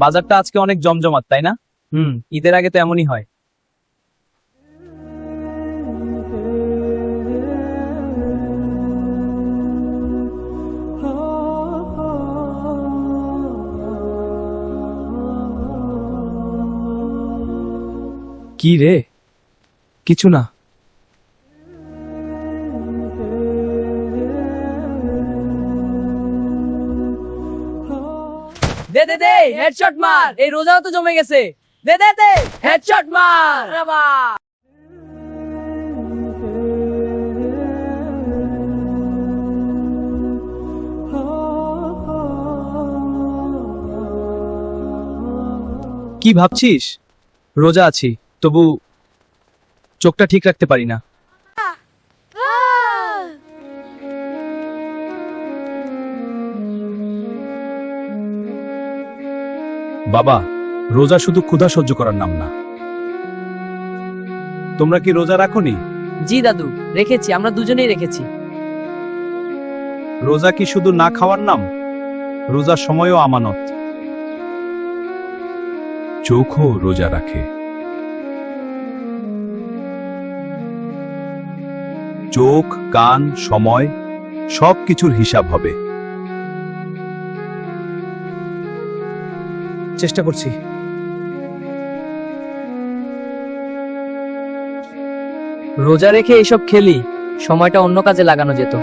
বাজারটা আজকে অনেক জমজমাট, তাই না? ঈদের আগে তো এমনই হয়। কি রে? কিছু না। দে দে দে, হেডশট মার। এই রোজাও তো জমে গেছে। দে দে দে, হেডশট মার। আরে বাহ! কি ভাবছিস? রোজা আছি, তবু চোখটা ঠিক রাখতে পারি না। বাবা, রোজা শুধু ক্ষুধা সহ্য করার নাম না। তোমরা কি রোজা রাখোনি? জি দাদু, রেখেছি, আমরা দুজনেই রেখেছি। রোজা কি শুধু না খাওয়ার নাম? রোজার সময়ও আমানত। চোখও রোজা রাখে। চোখ, কান, সময় সব কিছুর হিসাব হবে। চেষ্টা করছি। রোজা রেখে এসব খেলি, সময়টা অন্য কাজে লাগানো যেত।